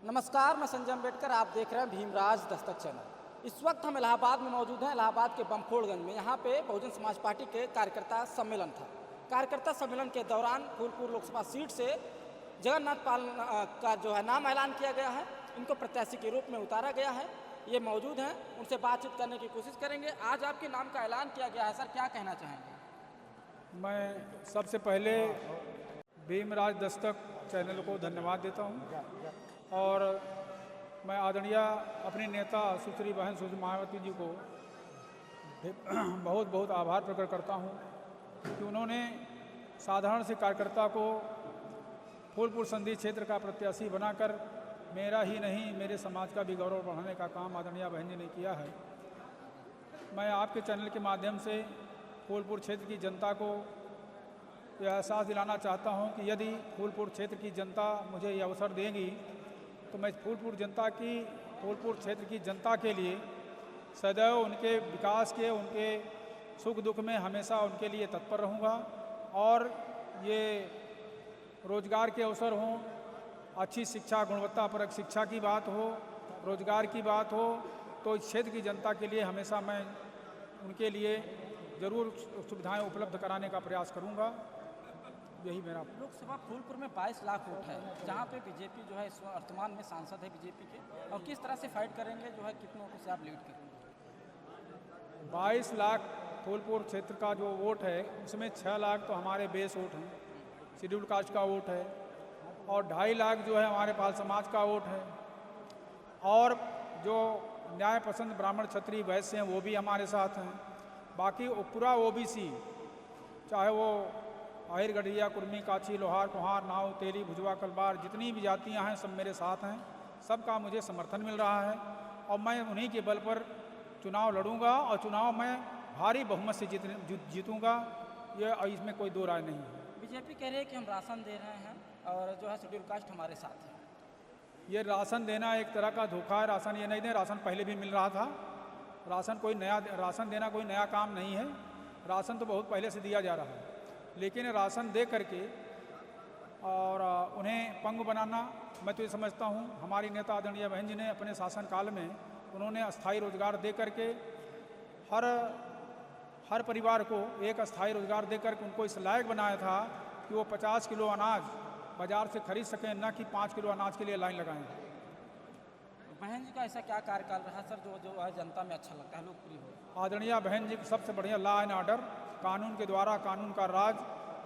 नमस्कार, मैं संजय अम्बेडकर। आप देख रहे हैं भीमराज दस्तक चैनल। इस वक्त हम इलाहाबाद में मौजूद हैं, इलाहाबाद के बमखोड़गंज में। यहाँ पे बहुजन समाज पार्टी के कार्यकर्ता सम्मेलन था। कार्यकर्ता सम्मेलन के दौरान फूलपुर लोकसभा सीट से जगन्नाथ पाल का जो है नाम ऐलान किया गया है। इनको प्रत्याशी के रूप में उतारा गया है। ये मौजूद हैं, उनसे बातचीत करने की कोशिश करेंगे। आज आपके नाम का ऐलान किया गया है, सर क्या कहना चाहेंगे? मैं सबसे पहले भीमराज दस्तक चैनल को धन्यवाद देता हूं और मैं आदरणीय अपने नेता सुश्री बहन सुश्री मायावती जी को बहुत बहुत आभार प्रकट करता हूं कि उन्होंने साधारण से कार्यकर्ता को फूलपुर संसदीय क्षेत्र का प्रत्याशी बनाकर मेरा ही नहीं मेरे समाज का भी गौरव बढ़ाने का काम आदरणीय बहन जी ने किया है। मैं आपके चैनल के माध्यम से फूलपुर क्षेत्र की जनता को यह एहसास दिलाना चाहता हूं कि यदि फूलपुर क्षेत्र की जनता मुझे यह अवसर देगी तो मैं फूलपुर क्षेत्र की जनता के लिए सदैव उनके विकास के, उनके सुख दुख में हमेशा उनके लिए तत्पर रहूँगा। और ये रोजगार के अवसर हों, अच्छी शिक्षा, गुणवत्तापरक शिक्षा की बात हो, रोजगार की बात हो, तो इस क्षेत्र की जनता के लिए हमेशा मैं उनके लिए ज़रूर सुविधाएं उपलब्ध कराने का प्रयास करूंगा। यही मेरा। लोकसभा फूलपुर में 22 लाख वोट है, जहां पे बीजेपी जो है इस वर्तमान में सांसद है बीजेपी के, और किस तरह से फाइट करेंगे, जो है कितनों को से आप लीड करेंगे? 22 लाख फूलपुर क्षेत्र का जो वोट है उसमें 6 लाख तो हमारे बेस वोट हैं, शेड्यूल कास्ट का वोट है, और 2.5 लाख जो है हमारे पाल समाज का वोट है, और जो न्याय पसंद ब्राह्मण क्षत्रिय वैश्य हैं वो भी हमारे साथ हैं। बाकी पूरा ओबीसी, चाहे वो आहिर, गढ़िया, कुर्मी, काछी, लोहार, कुहार, नाव, तेली, भुजवा, कलबार, जितनी भी जातियां हैं सब मेरे साथ हैं। सबका मुझे समर्थन मिल रहा है और मैं उन्हीं के बल पर चुनाव लड़ूंगा और चुनाव में भारी बहुमत से जीतूंगा। ये इसमें कोई दो राय नहीं है। बीजेपी कह रही है कि हम राशन दे रहे हैं और जो है शेड्यूल कास्ट हमारे साथ है। ये राशन देना एक तरह का धोखा है। राशन ये नहीं दे, राशन पहले भी मिल रहा था। राशन देना कोई नया काम नहीं है। राशन तो बहुत पहले से दिया जा रहा है, लेकिन राशन दे करके और उन्हें पंग बनाना, मैं तो ये समझता हूँ हमारी नेता आदरणीय बहन जी ने अपने शासनकाल में उन्होंने अस्थायी रोजगार दे करके हर परिवार को एक अस्थायी रोजगार दे करके उनको इस लायक बनाया था कि वो 50 किलो अनाज बाज़ार से खरीद सकें, न कि 5 किलो अनाज के लिए लाइन लगाएं। बहन जी का ऐसा क्या कार्यकाल रहा सर जो है जनता में अच्छा लगता है, लोकप्रिय हो? आदरणीय बहन जी सबसे बढ़िया लॉ एंड ऑर्डर, कानून के द्वारा कानून का राज,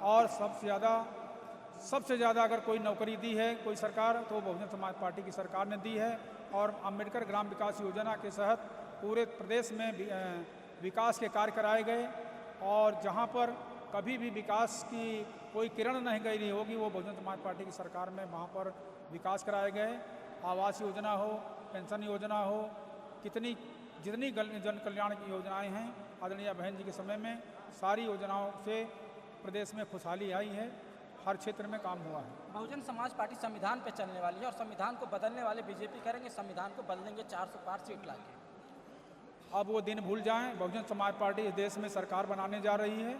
और सबसे ज़्यादा अगर कोई नौकरी दी है कोई सरकार तो बहुजन समाज पार्टी की सरकार ने दी है। और अम्बेडकर ग्राम विकास योजना के तहत पूरे प्रदेश में विकास के कार्य कराए गए, और जहाँ पर कभी भी विकास की कोई किरण नहीं गई होगी वो बहुजन समाज पार्टी की सरकार में वहाँ पर विकास कराए गए। आवास योजना हो, पेंशन योजना हो, जितनी जन कल्याण की योजनाएं हैं आदरणीय बहन जी के समय में, सारी योजनाओं से प्रदेश में खुशहाली आई है, हर क्षेत्र में काम हुआ है। बहुजन समाज पार्टी संविधान पे चलने वाली है और संविधान को बदलने वाले बीजेपी करेंगे संविधान को बदलेंगे 400 पार सीट लाके। अब वो दिन भूल जाएं। बहुजन समाज पार्टी इस देश में सरकार बनाने जा रही है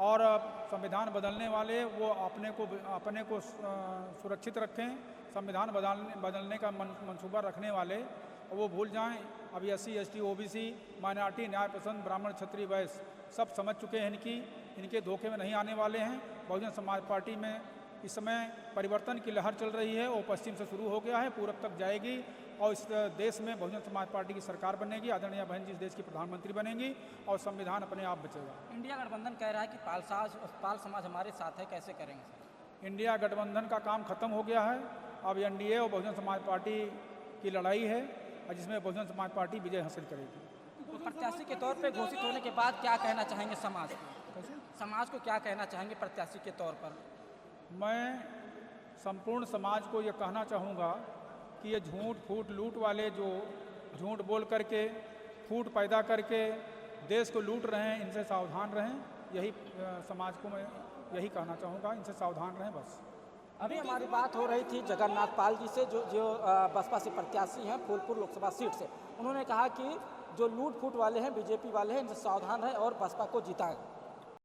और संविधान बदलने वाले वो अपने को सुरक्षित रखें। संविधान बदलने का मंसूबा रखने वाले वो भूल जाएं। अभी SC ST OBC माइनॉरिटी, न्याय पसंद ब्राह्मण क्षत्रिय वैश्य सब समझ चुके हैं इनके धोखे में नहीं आने वाले हैं। बहुजन समाज पार्टी में इस समय परिवर्तन की लहर चल रही है, वो पश्चिम से शुरू हो गया है, पूरब तक जाएगी और इस देश में बहुजन समाज पार्टी की सरकार बनेगी। आदरणीय बहन जी इस देश की प्रधानमंत्री बनेंगी और संविधान अपने आप बचेगा। इंडिया गठबंधन कह रहा है कि पाल समाज हमारे साथ है, कैसे करेंगे सर? इंडिया गठबंधन का काम खत्म हो गया है। अब NDA और बहुजन समाज पार्टी की लड़ाई है जिसमें बहुजन समाज पार्टी विजय हासिल करेगी। तो प्रत्याशी के तौर पे घोषित होने के बाद क्या कहना चाहेंगे समाज को क्या कहना चाहेंगे प्रत्याशी के तौर पर? मैं संपूर्ण समाज को ये कहना चाहूँगा कि ये झूठ फूट लूट वाले जो झूठ बोल करके फूट पैदा करके देश को लूट रहे हैं, इनसे सावधान रहें। यही समाज को मैं यही कहना चाहूँगा, इनसे सावधान रहें बस। अभी हमारी बात हो रही थी जगन्नाथ पाल जी से जो बसपा से प्रत्याशी हैं फूलपुर लोकसभा सीट से। उन्होंने कहा कि जो लूट फूट वाले हैं बीजेपी वाले हैं, इनसे सावधान रहें और बसपा को जिताएं।